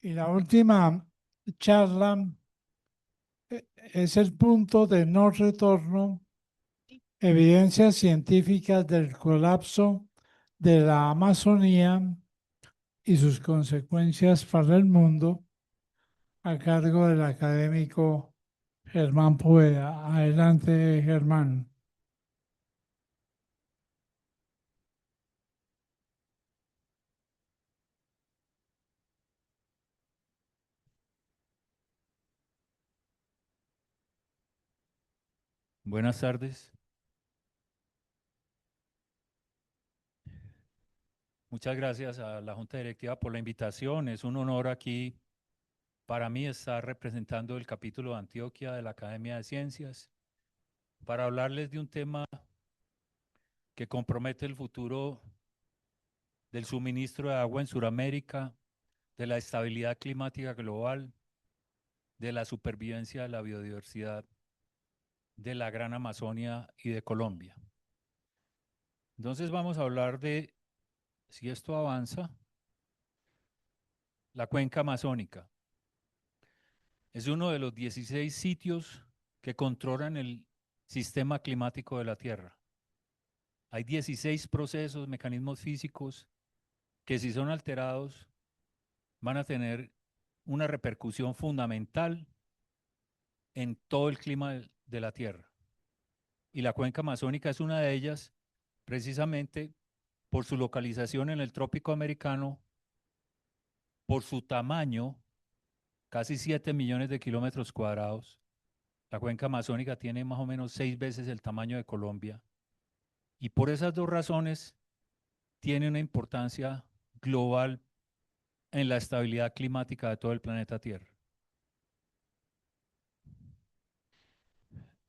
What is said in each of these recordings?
Y la última charla es el punto de no retorno, evidencias científicas del colapso de la Amazonía y sus consecuencias para el mundo, a cargo del académico Germán Pueda. Adelante, Germán. Buenas tardes. Muchas gracias a la Junta Directiva por la invitación. Es un honor aquí para mí estar representando el capítulo de Antioquia de la Academia de Ciencias para hablarles de un tema que compromete el futuro del suministro de agua en Sudamérica, de la estabilidad climática global, de la supervivencia de la biodiversidad de la Gran Amazonia y de Colombia. Entonces vamos a hablar de, si esto avanza, la cuenca amazónica. Es uno de los 16 sitios que controlan el sistema climático de la Tierra. Hay 16 procesos, mecanismos físicos que si son alterados van a tener una repercusión fundamental en todo el clima de la Tierra. Y la cuenca amazónica es una de ellas, precisamente por su localización en el trópico americano, por su tamaño, casi 7 millones de kilómetros cuadrados. La cuenca amazónica tiene más o menos 6 veces el tamaño de Colombia. Y por esas dos razones tiene una importancia global en la estabilidad climática de todo el planeta Tierra.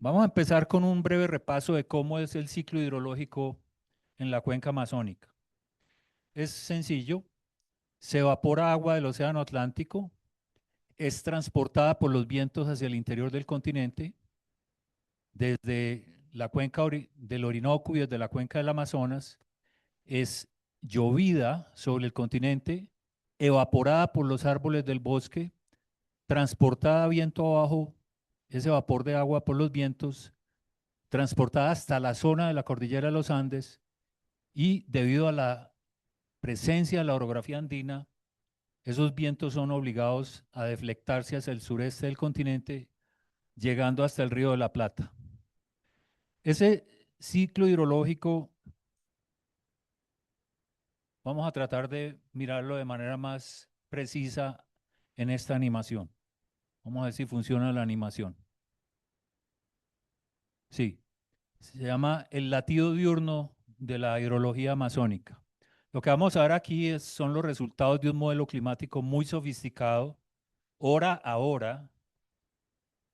Vamos a empezar con un breve repaso de cómo es el ciclo hidrológico en la cuenca amazónica. Es sencillo, se evapora agua del océano Atlántico, es transportada por los vientos hacia el interior del continente, desde la cuenca del Orinoco y desde la cuenca del Amazonas, es llovida sobre el continente, evaporada por los árboles del bosque, transportada viento abajo, ese vapor de agua por los vientos, transportada hasta la zona de la cordillera de los Andes y debido a la presencia de la orografía andina, esos vientos son obligados a deflectarse hacia el sureste del continente, llegando hasta el río de la Plata. Ese ciclo hidrológico vamos a tratar de mirarlo de manera más precisa en esta animación. Vamos a ver si funciona la animación. Sí, se llama el latido diurno de la hidrología amazónica. Lo que vamos a ver aquí son los resultados de un modelo climático muy sofisticado, hora a hora,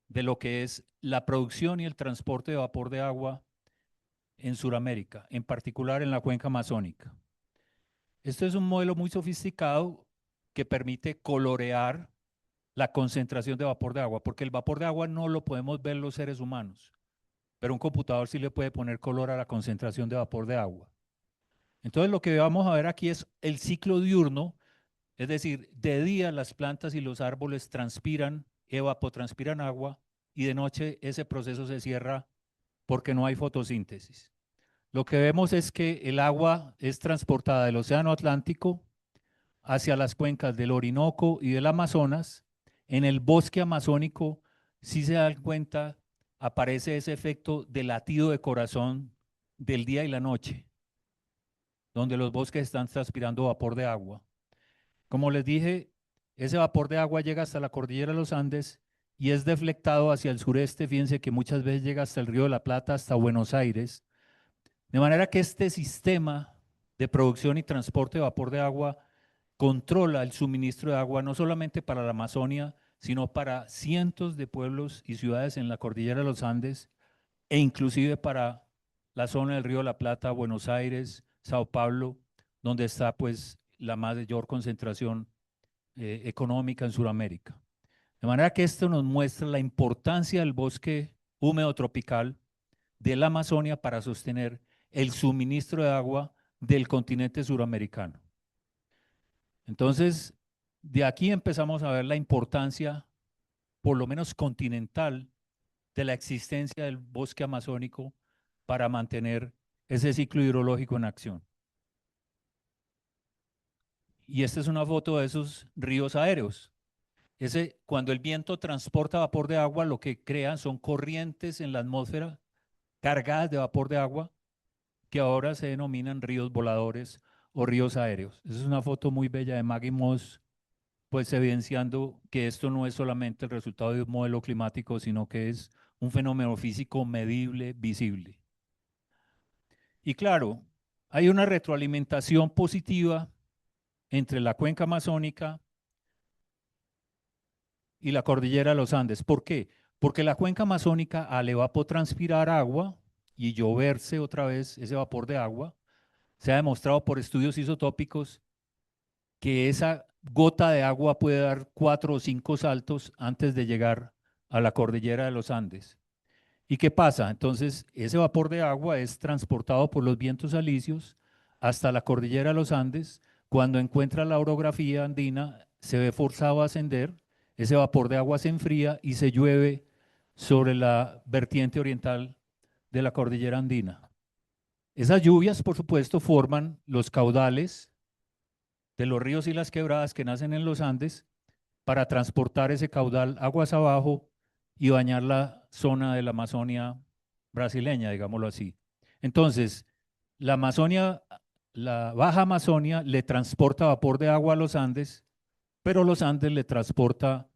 de lo que es la producción y el transporte de vapor de agua en Sudamérica, en particular en la cuenca amazónica. Este es un modelo muy sofisticado que permite colorear la concentración de vapor de agua, porque el vapor de agua no lo podemos ver los seres humanos, pero un computador sí le puede poner color a la concentración de vapor de agua. Entonces lo que vamos a ver aquí es el ciclo diurno, es decir, de día las plantas y los árboles transpiran, evapotranspiran agua y de noche ese proceso se cierra porque no hay fotosíntesis. Lo que vemos es que el agua es transportada del Océano Atlántico hacia las cuencas del Orinoco y del Amazonas. En el bosque amazónico, si se dan cuenta, aparece ese efecto de latido de corazón del día y la noche, donde los bosques están transpirando vapor de agua. Como les dije, ese vapor de agua llega hasta la cordillera de los Andes y es deflectado hacia el sureste. Fíjense que muchas veces llega hasta el Río de la Plata, hasta Buenos Aires. De manera que este sistema de producción y transporte de vapor de agua controla el suministro de agua no solamente para la Amazonia, sino para cientos de pueblos y ciudades en la cordillera de los Andes e inclusive para la zona del Río de la Plata, Buenos Aires, Sao Paulo, donde está pues la mayor concentración económica en Sudamérica. De manera que esto nos muestra la importancia del bosque húmedo tropical de la Amazonia para sostener el suministro de agua del continente suramericano. Entonces, de aquí empezamos a ver la importancia, por lo menos continental, de la existencia del bosque amazónico para mantener ese ciclo hidrológico en acción. Y esta es una foto de esos ríos aéreos. Cuando el viento transporta vapor de agua, lo que crean son corrientes en la atmósfera cargadas de vapor de agua que ahora se denominan ríos voladores o ríos aéreos. Esa es una foto muy bella de Maggie Moss, pues evidenciando que esto no es solamente el resultado de un modelo climático, sino que es un fenómeno físico medible, visible. Y claro, hay una retroalimentación positiva entre la cuenca amazónica y la cordillera de los Andes. ¿Por qué? Porque la cuenca amazónica, al evapotranspirar agua y lloverse otra vez ese vapor de agua, se ha demostrado por estudios isotópicos que esa gota de agua puede dar 4 o 5 saltos antes de llegar a la cordillera de los Andes. ¿Y qué pasa? Entonces, ese vapor de agua es transportado por los vientos alisios hasta la cordillera de los Andes. Cuando encuentra la orografía andina, se ve forzado a ascender, ese vapor de agua se enfría y se llueve sobre la vertiente oriental de la cordillera andina. Esas lluvias, por supuesto, forman los caudales de los ríos y las quebradas que nacen en los Andes para transportar ese caudal aguas abajo y bañar la zona de la Amazonia brasileña, digámoslo así. Entonces, la Amazonia, la Baja Amazonia le transporta vapor de agua a los Andes, pero los Andes le transporta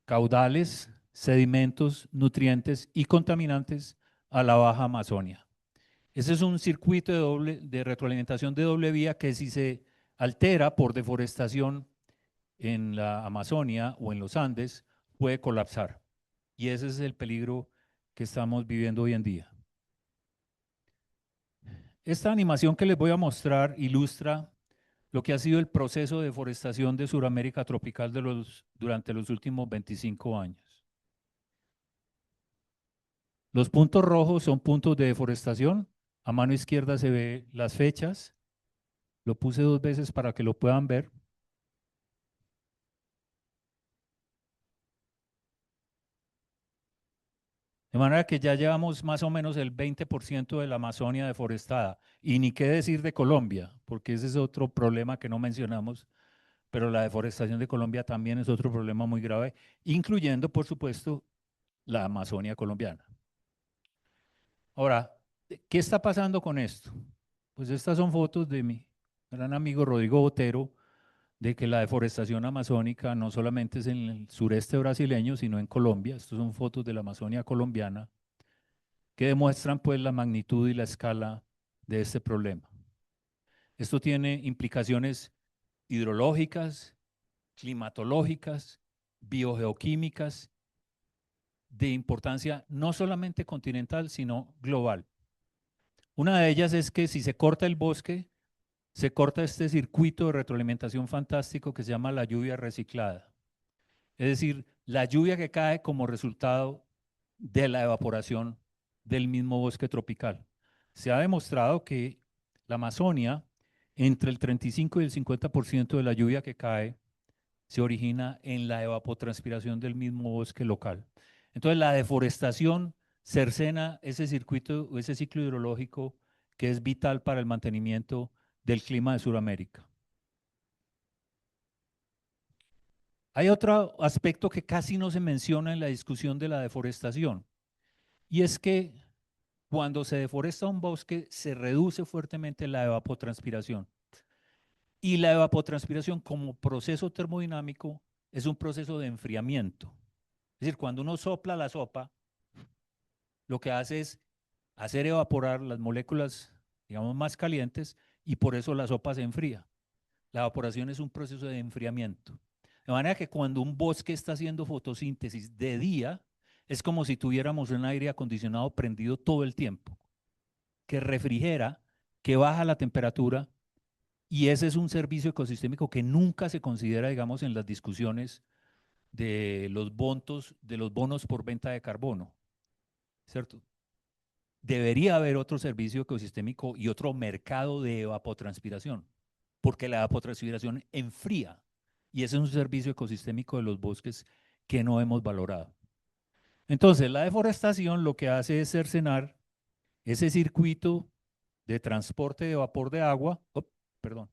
caudales, sedimentos, nutrientes y contaminantes a la Baja Amazonia. Ese es un circuito de retroalimentación de doble vía que si se altera por deforestación en la Amazonia o en los Andes, puede colapsar. Y ese es el peligro que estamos viviendo hoy en día. Esta animación que les voy a mostrar ilustra lo que ha sido el proceso de deforestación de Sudamérica tropical durante los últimos 25 años. Los puntos rojos son puntos de deforestación. A mano izquierda se ve las fechas. Lo puse 2 veces para que lo puedan ver. De manera que ya llevamos más o menos el 20% de la Amazonia deforestada. Y ni qué decir de Colombia, porque ese es otro problema que no mencionamos, pero la deforestación de Colombia también es otro problema muy grave, incluyendo, por supuesto, la Amazonia colombiana. Ahora, ¿qué está pasando con esto? Pues estas son fotos de mi gran amigo Rodrigo Botero, de que la deforestación amazónica no solamente es en el sureste brasileño, sino en Colombia. Estas son fotos de la Amazonia colombiana que demuestran pues la magnitud y la escala de este problema. Esto tiene implicaciones hidrológicas, climatológicas, biogeoquímicas, de importancia no solamente continental, sino global. Una de ellas es que si se corta el bosque, se corta este circuito de retroalimentación fantástico que se llama la lluvia reciclada. Es decir, la lluvia que cae como resultado de la evaporación del mismo bosque tropical. Se ha demostrado que la Amazonia, entre el 35 y el 50% de la lluvia que cae, se origina en la evapotranspiración del mismo bosque local. Entonces, la deforestación cercena ese circuito, ese ciclo hidrológico que es vital para el mantenimiento del clima de Sudamérica. Hay otro aspecto que casi no se menciona en la discusión de la deforestación, y es que cuando se deforesta un bosque se reduce fuertemente la evapotranspiración. Y la evapotranspiración como proceso termodinámico es un proceso de enfriamiento. Es decir, cuando uno sopla la sopa, lo que hace es hacer evaporar las moléculas, digamos, más calientes y por eso la sopa se enfría. La evaporación es un proceso de enfriamiento. De manera que cuando un bosque está haciendo fotosíntesis de día, es como si tuviéramos un aire acondicionado prendido todo el tiempo, que refrigera, que baja la temperatura, y ese es un servicio ecosistémico que nunca se considera, digamos, en las discusiones de los bonos por venta de carbono, ¿cierto? Debería haber otro servicio ecosistémico y otro mercado de evapotranspiración, porque la evapotranspiración enfría. Y ese es un servicio ecosistémico de los bosques que no hemos valorado. Entonces, la deforestación lo que hace es cercenar ese circuito de transporte de vapor de agua. Oh, perdón.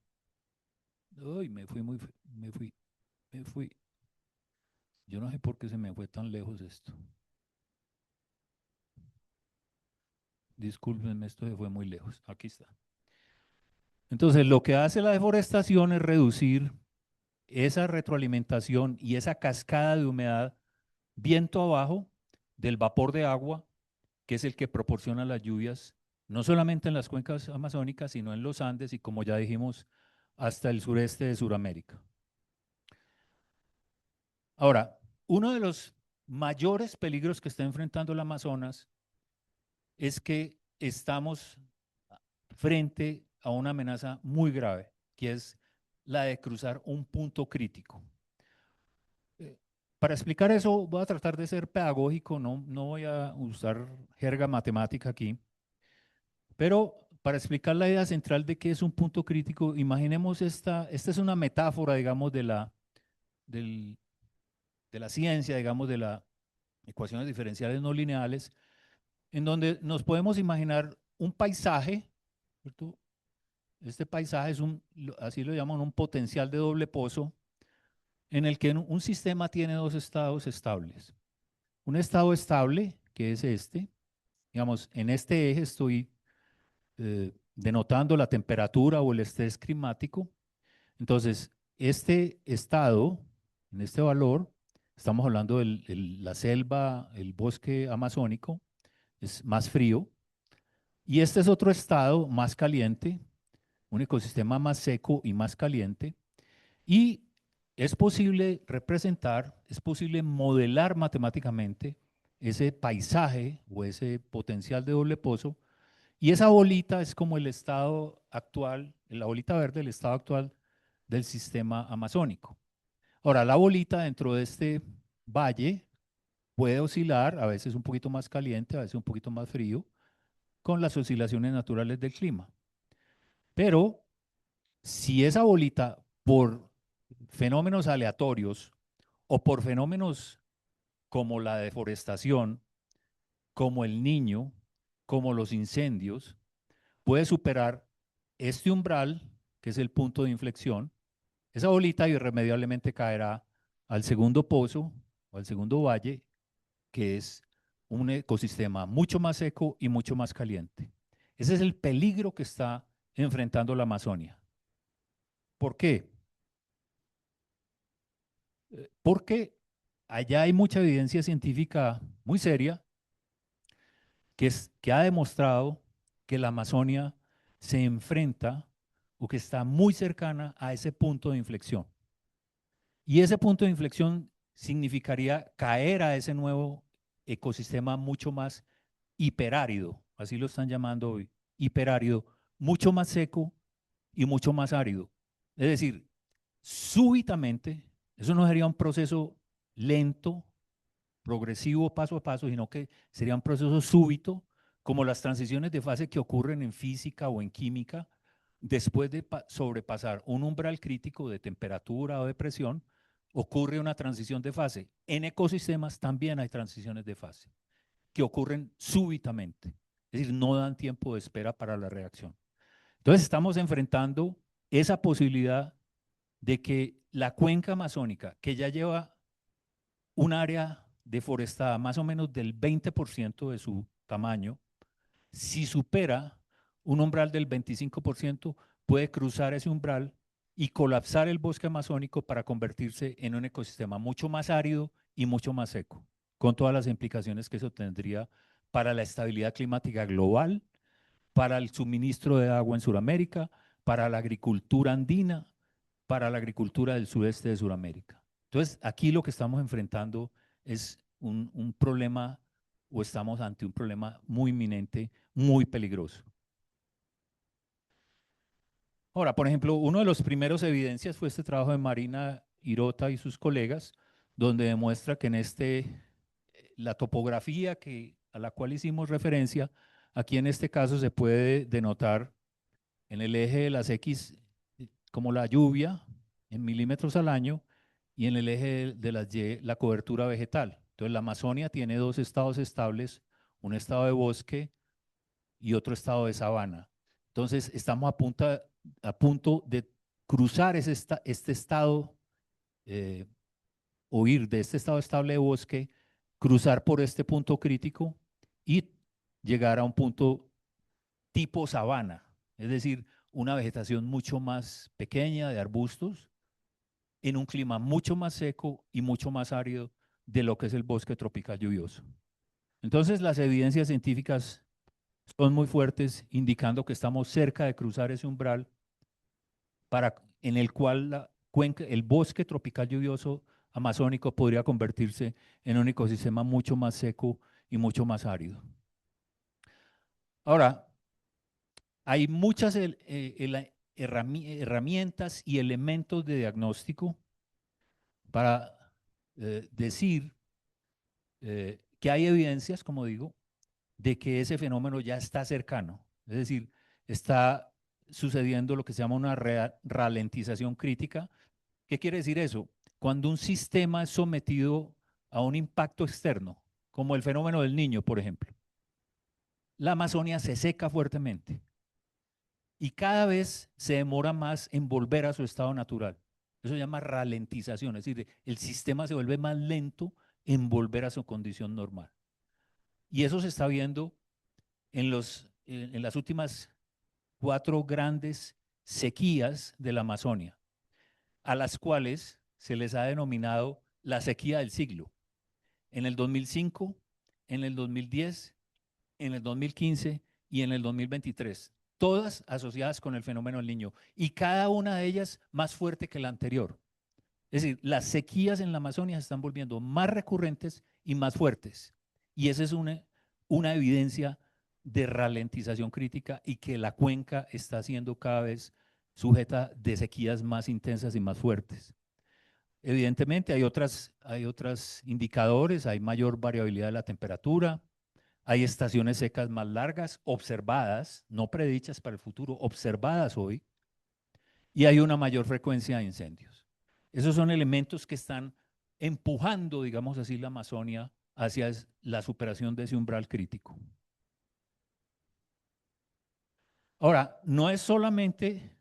Uy, me fui. Yo no sé por qué se me fue tan lejos esto. Discúlpenme, esto se fue muy lejos. Aquí está. Entonces, lo que hace la deforestación es reducir esa retroalimentación y esa cascada de humedad viento abajo del vapor de agua, que es el que proporciona las lluvias, no solamente en las cuencas amazónicas, sino en los Andes y, como ya dijimos, hasta el sureste de Sudamérica. Ahora, uno de los mayores peligros que está enfrentando el Amazonas es que estamos frente a una amenaza muy grave, que es la de cruzar un punto crítico. Para explicar eso voy a tratar de ser pedagógico, no voy a usar jerga matemática aquí, pero para explicar la idea central de qué es un punto crítico, imaginemos esta es una metáfora, digamos, del- de la ciencia, digamos, de las ecuaciones diferenciales no lineales, en donde nos podemos imaginar un paisaje, ¿cierto? Este paisaje es así lo llaman, un potencial de doble pozo, en el que un sistema tiene dos estados estables. Un estado estable, que es este, digamos, en este eje estoy denotando la temperatura o el estrés climático. Entonces, este estado, en este valor, estamos hablando de la selva, el bosque amazónico, es más frío. Y este es otro estado más caliente, un ecosistema más seco y más caliente. Y es posible representar, es posible modelar matemáticamente ese paisaje o ese potencial de doble pozo. Y esa bolita es como el estado actual, la bolita verde, el estado actual del sistema amazónico. Ahora, la bolita dentro de este valle puede oscilar, a veces un poquito más caliente, a veces un poquito más frío, con las oscilaciones naturales del clima. Pero si esa bolita, por fenómenos aleatorios o por fenómenos como la deforestación, como el niño, como los incendios, puede superar este umbral, que es el punto de inflexión, esa bolita irremediablemente caerá al segundo pozo o al segundo valle, que es un ecosistema mucho más seco y mucho más caliente. Ese es el peligro que está enfrentando la Amazonia. ¿Por qué? Porque allá hay mucha evidencia científica muy seria que ha demostrado que la Amazonia se enfrenta o que está muy cercana a ese punto de inflexión. Y ese punto de inflexión significaría caer a ese nuevo ecosistema mucho más hiperárido, así lo están llamando hoy, hiperárido, mucho más seco y mucho más árido. Es decir, súbitamente, eso no sería un proceso lento, progresivo, paso a paso, sino que sería un proceso súbito, como las transiciones de fase que ocurren en física o en química, después de sobrepasar un umbral crítico de temperatura o de presión, ocurre una transición de fase. En ecosistemas también hay transiciones de fase que ocurren súbitamente, es decir, no dan tiempo de espera para la reacción. Entonces estamos enfrentando esa posibilidad de que la cuenca amazónica, que ya lleva un área deforestada más o menos del 20% de su tamaño, si supera un umbral del 25%, puede cruzar ese umbral y colapsar el bosque amazónico para convertirse en un ecosistema mucho más árido y mucho más seco, con todas las implicaciones que eso tendría para la estabilidad climática global, para el suministro de agua en Sudamérica, para la agricultura andina, para la agricultura del sudeste de Sudamérica. Entonces, aquí lo que estamos enfrentando es un problema, o estamos ante un problema muy inminente, muy peligroso. Ahora, por ejemplo, uno de los primeros evidencias fue este trabajo de Marina Hirota y sus colegas, donde demuestra que la topografía a la cual hicimos referencia, aquí en este caso se puede denotar en el eje de las X como la lluvia, en milímetros al año y en el eje de las Y la cobertura vegetal. Entonces la Amazonia tiene dos estados estables, un estado de bosque y otro estado de sabana. Entonces estamos a punto de cruzar este estado eh, o ir de este estado estable de bosque, cruzar por este punto crítico y llegar a un punto tipo sabana, es decir, una vegetación mucho más pequeña de arbustos en un clima mucho más seco y mucho más árido de lo que es el bosque tropical lluvioso. Entonces, las evidencias científicas son muy fuertes, indicando que estamos cerca de cruzar ese umbral en el cual el bosque tropical lluvioso amazónico podría convertirse en un ecosistema mucho más seco y mucho más árido. Ahora, hay muchas herramientas y elementos de diagnóstico para decir que hay evidencias, como digo, de que ese fenómeno ya está cercano. Es decir, está sucediendo lo que se llama una ralentización crítica. ¿Qué quiere decir eso? Cuando un sistema es sometido a un impacto externo, como el fenómeno del Niño, por ejemplo, la Amazonia se seca fuertemente y cada vez se demora más en volver a su estado natural. Eso se llama ralentización, es decir, el sistema se vuelve más lento en volver a su condición normal. Y eso se está viendo en las últimas 4 grandes sequías de la Amazonia, a las cuales se les ha denominado la sequía del siglo. En el 2005, en el 2010, en el 2015 y en el 2023, todas asociadas con el fenómeno del Niño, y cada una de ellas más fuerte que la anterior. Es decir, las sequías en la Amazonia se están volviendo más recurrentes y más fuertes. Y esa es una evidencia de ralentización crítica y que la cuenca está siendo cada vez sujeta de sequías más intensas y más fuertes. Evidentemente hay otros indicadores, hay mayor variabilidad de la temperatura, hay estaciones secas más largas, observadas, no predichas para el futuro, observadas hoy, y hay una mayor frecuencia de incendios. Esos son elementos que están empujando, digamos así, la Amazonia hacia la superación de ese umbral crítico. Ahora, no es solamente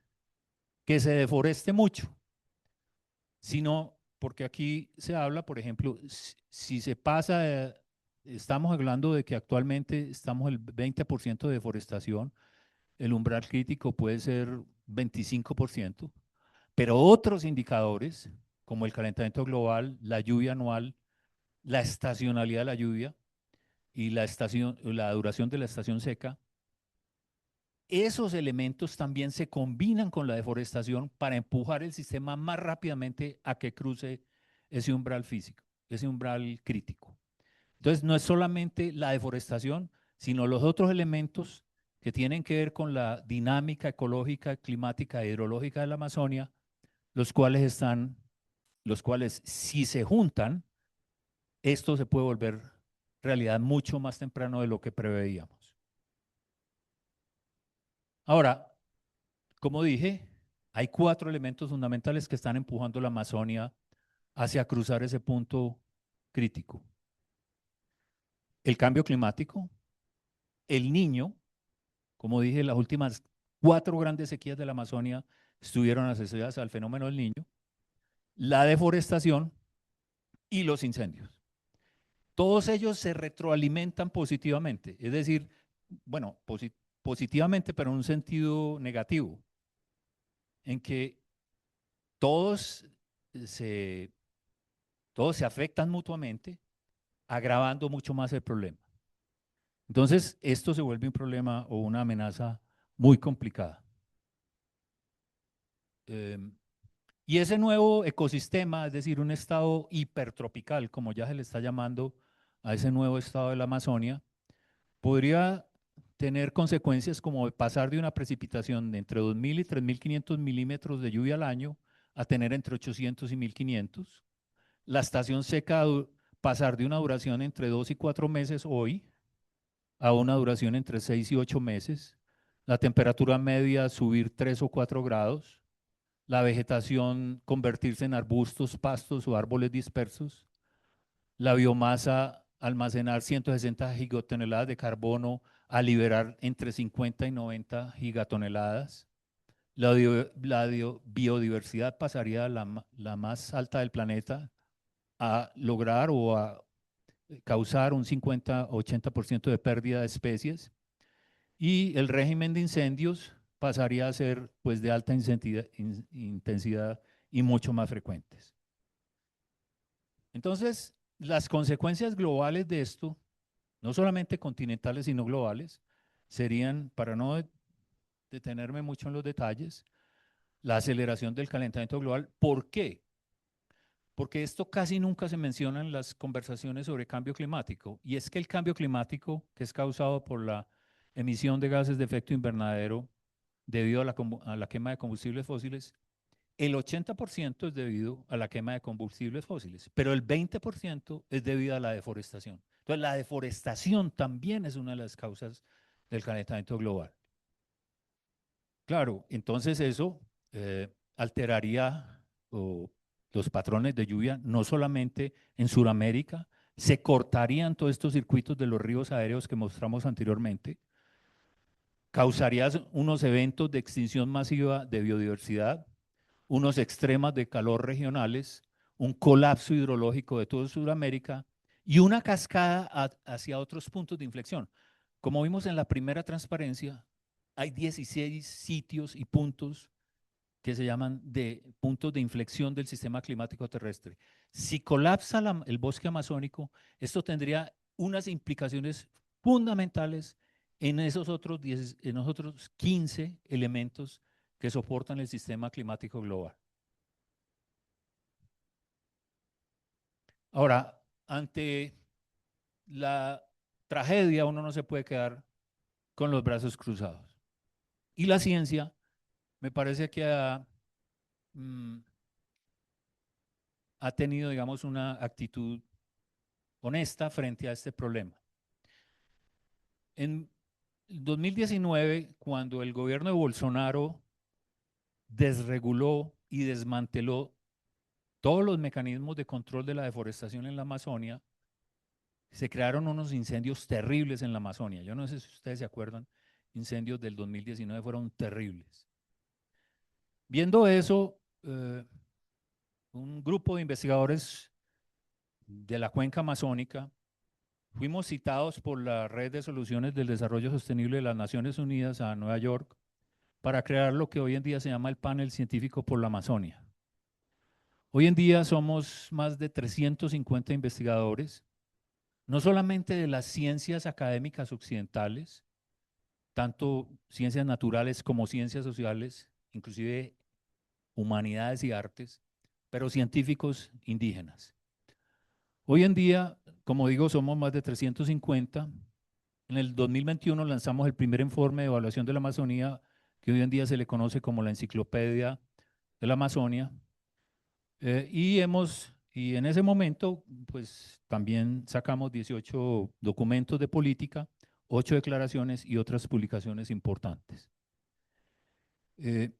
que se deforeste mucho, sino porque aquí se habla, por ejemplo, si se pasa, estamos hablando de que actualmente estamos el 20% de deforestación, el umbral crítico puede ser 25%, pero otros indicadores, como el calentamiento global, la lluvia anual, la estacionalidad de la lluvia y la duración de la estación seca, esos elementos también se combinan con la deforestación para empujar el sistema más rápidamente a que cruce ese umbral físico, ese umbral crítico. Entonces, no es solamente la deforestación, sino los otros elementos que tienen que ver con la dinámica ecológica, climática e hidrológica de la Amazonia, los cuales si se juntan, esto se puede volver realidad mucho más temprano de lo que preveíamos. Ahora, como dije, hay 4 elementos fundamentales que están empujando la Amazonia hacia cruzar ese punto crítico. El cambio climático, el Niño, como dije, las últimas 4 grandes sequías de la Amazonia estuvieron asociadas al fenómeno del Niño, la deforestación y los incendios. Todos ellos se retroalimentan positivamente, es decir, bueno, positivamente, pero en un sentido negativo, en que todos se, todos se afectan mutuamente, agravando mucho más el problema. Entonces, esto se vuelve un problema o una amenaza muy complicada. Y ese nuevo ecosistema, es decir, un estado hipertropical, como ya se le está llamando a ese nuevo estado de la Amazonia, podría tener consecuencias como pasar de una precipitación de entre 2.000 y 3.500 milímetros de lluvia al año a tener entre 800 y 1.500. La estación seca pasar de una duración entre 2 y 4 meses hoy a una duración entre 6 y 8 meses. La temperatura media subir 3 o 4 grados. la vegetación convertirse en arbustos, pastos o árboles dispersos, la biomasa almacenar 160 gigatoneladas de carbono a liberar entre 50 y 90 gigatoneladas. La biodiversidad pasaría a la más alta del planeta a lograr o a causar un 50-80% de pérdida de especies, y el régimen de incendios pasaría a ser pues de alta intensidad y mucho más frecuentes. Entonces, las consecuencias globales de esto, no solamente continentales sino globales, serían, para no detenerme mucho en los detalles, la aceleración del calentamiento global. ¿Por qué? Porque esto casi nunca se menciona en las conversaciones sobre cambio climático, y es que el cambio climático, que es causado por la emisión de gases de efecto invernadero debido a la quema de combustibles fósiles, el 80% es debido a la quema de combustibles fósiles, pero el 20% es debido a la deforestación. Entonces, la deforestación también es una de las causas del calentamiento global. Claro, entonces eso alteraría los patrones de lluvia, no solamente en Sudamérica, se cortarían todos estos circuitos de los ríos aéreos que mostramos anteriormente, causaría unos eventos de extinción masiva de biodiversidad, unos extremas de calor regionales, un colapso hidrológico de toda Sudamérica y una cascada hacia otros puntos de inflexión. Como vimos en la primera transparencia, hay 16 sitios y puntos que se llaman de puntos de inflexión del sistema climático terrestre. Si colapsa el bosque amazónico, esto tendría unas implicaciones fundamentales en esos otros 15 elementos que soportan el sistema climático global. Ahora, ante la tragedia uno no se puede quedar con los brazos cruzados. Y la ciencia me parece que ha tenido, digamos, una actitud honesta frente a este problema. En 2019, cuando el gobierno de Bolsonaro desreguló y desmanteló todos los mecanismos de control de la deforestación en la Amazonia, se crearon unos incendios terribles en la Amazonia. Yo no sé si ustedes se acuerdan, incendios del 2019 fueron terribles. Viendo eso, un grupo de investigadores de la cuenca amazónica fuimos citados por la Red de Soluciones del Desarrollo Sostenible de las Naciones Unidas a Nueva York para crear lo que hoy en día se llama el Panel Científico por la Amazonia. Hoy en día somos más de 350 investigadores, no solamente de las ciencias académicas occidentales, tanto ciencias naturales como ciencias sociales, inclusive humanidades y artes, pero científicos indígenas. Hoy en día, como digo, somos más de 350. En el 2021 lanzamos el primer informe de evaluación de la Amazonía, que hoy en día se le conoce como la Enciclopedia de la Amazonia. Y en ese momento, pues también sacamos 18 documentos de política, 8 declaraciones y otras publicaciones importantes. Y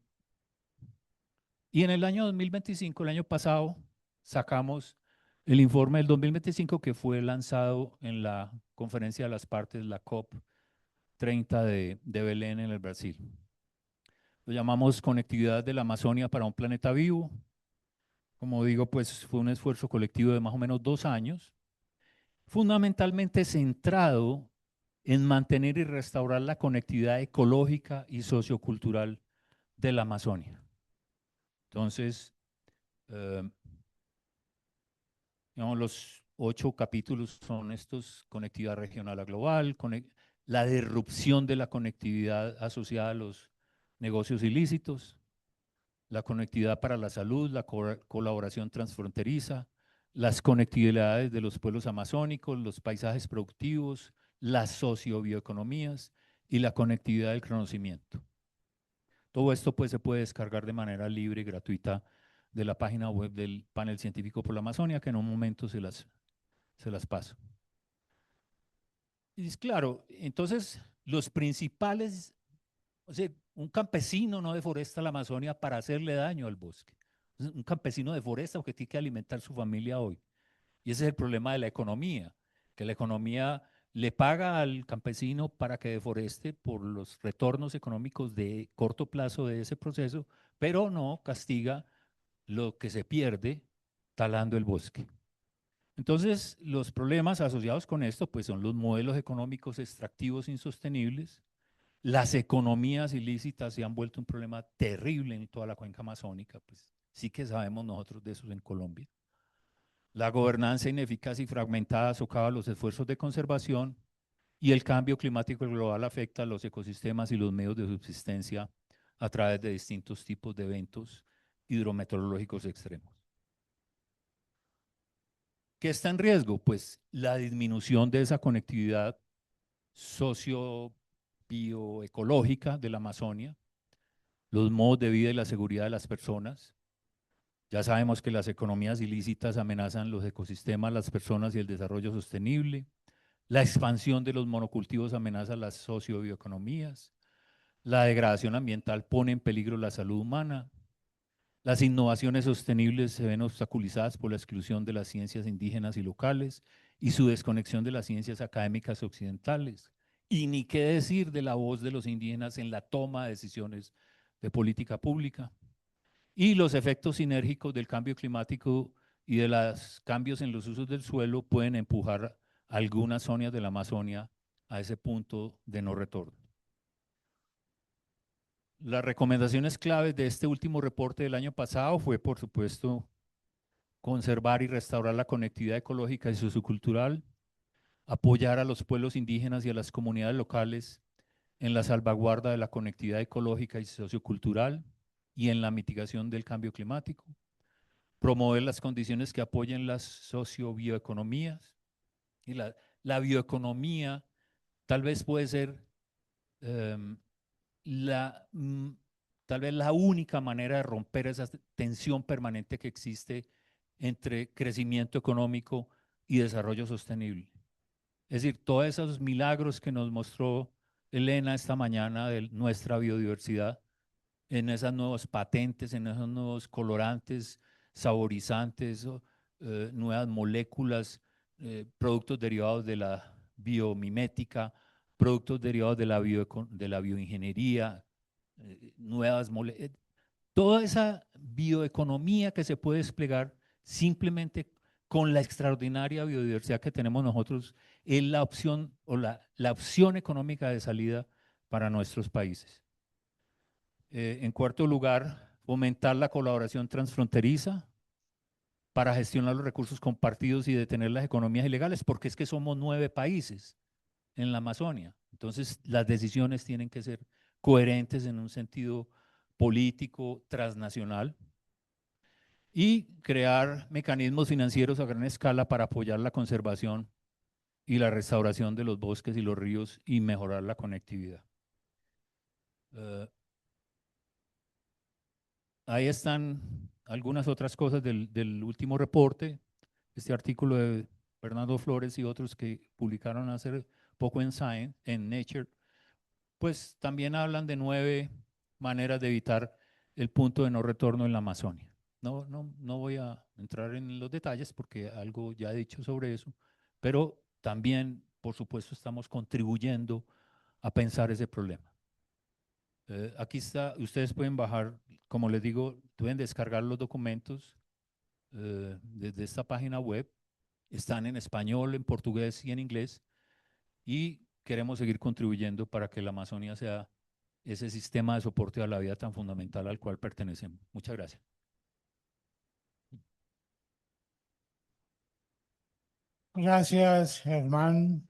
en el año 2025, el año pasado, sacamos el informe del 2025 que fue lanzado en la Conferencia de las Partes, la COP30 de Belén en el Brasil. Lo llamamos Conectividad de la Amazonia para un planeta vivo. Como digo, pues fue un esfuerzo colectivo de más o menos 2 años, fundamentalmente centrado en mantener y restaurar la conectividad ecológica y sociocultural de la Amazonia. Entonces, digamos, los 8 capítulos son estos: conectividad regional a global, la disrupción de la conectividad asociada a los negocios ilícitos, la conectividad para la salud, la colaboración transfronteriza, las conectividades de los pueblos amazónicos, los paisajes productivos, las sociobioeconomías y la conectividad del conocimiento. Todo esto pues se puede descargar de manera libre y gratuita de la página web del Panel Científico por la Amazonia, que en un momento se las paso. Y es claro, entonces los principales O sea, un campesino no deforesta la Amazonia para hacerle daño al bosque. Un campesino deforesta porque tiene que alimentar su familia hoy. Y ese es el problema de la economía, que la economía le paga al campesino para que deforeste por los retornos económicos de corto plazo de ese proceso, pero no castiga lo que se pierde talando el bosque. Entonces, los problemas asociados con esto, pues son los modelos económicos extractivos insostenibles. Las economías ilícitas se han vuelto un problema terrible en toda la cuenca amazónica, pues sí que sabemos nosotros de eso en Colombia. La gobernanza ineficaz y fragmentada socava los esfuerzos de conservación y el cambio climático global afecta a los ecosistemas y los medios de subsistencia a través de distintos tipos de eventos hidrometeorológicos extremos. ¿Qué está en riesgo? Pues la disminución de esa conectividad socio-bioecológica de la Amazonia, los modos de vida y la seguridad de las personas. Ya sabemos que las economías ilícitas amenazan los ecosistemas, las personas y el desarrollo sostenible. La expansión de los monocultivos amenaza las sociobioeconomías. La degradación ambiental pone en peligro la salud humana. Las innovaciones sostenibles se ven obstaculizadas por la exclusión de las ciencias indígenas y locales y su desconexión de las ciencias académicas occidentales. Y ni qué decir de la voz de los indígenas en la toma de decisiones de política pública. Y los efectos sinérgicos del cambio climático y de los cambios en los usos del suelo pueden empujar algunas zonas de la Amazonia a ese punto de no retorno. Las recomendaciones claves de este último reporte del año pasado fue, por supuesto, conservar y restaurar la conectividad ecológica y sociocultural, apoyar a los pueblos indígenas y a las comunidades locales en la salvaguarda de la conectividad ecológica y sociocultural y en la mitigación del cambio climático, promover las condiciones que apoyen las sociobioeconomías. Y la bioeconomía tal vez puede ser um, la, tal vez la única manera de romper esa tensión permanente que existe entre crecimiento económico y desarrollo sostenible. Es decir, todos esos milagros que nos mostró Elena esta mañana de nuestra biodiversidad, en esas nuevas patentes, en esos nuevos colorantes, saborizantes, nuevas moléculas, productos derivados de la biomimética, productos derivados de la bioingeniería, nuevas moléculas. Toda esa bioeconomía que se puede desplegar simplemente con la extraordinaria biodiversidad que tenemos nosotros es la opción o la opción económica de salida para nuestros países. En cuarto lugar, fomentar la colaboración transfronteriza para gestionar los recursos compartidos y detener las economías ilegales, porque es que somos 9 países en la Amazonia. Entonces, las decisiones tienen que ser coherentes en un sentido político, transnacional, y crear mecanismos financieros a gran escala para apoyar la conservación y la restauración de los bosques y los ríos y mejorar la conectividad. Ahí están algunas otras cosas del último reporte, este artículo de Fernando Flores y otros que publicaron hace poco en Science, en Nature, pues también hablan de 9 maneras de evitar el punto de no retorno en la Amazonia. No voy a entrar en los detalles porque algo ya he dicho sobre eso, pero también, por supuesto, estamos contribuyendo a pensar ese problema. Aquí está, ustedes pueden bajar, como les digo, pueden descargar los documentos desde esta página web. Están en español, en portugués y en inglés. Y queremos seguir contribuyendo para que la Amazonia sea ese sistema de soporte a la vida tan fundamental al cual pertenecemos. Muchas gracias. Gracias, Germán.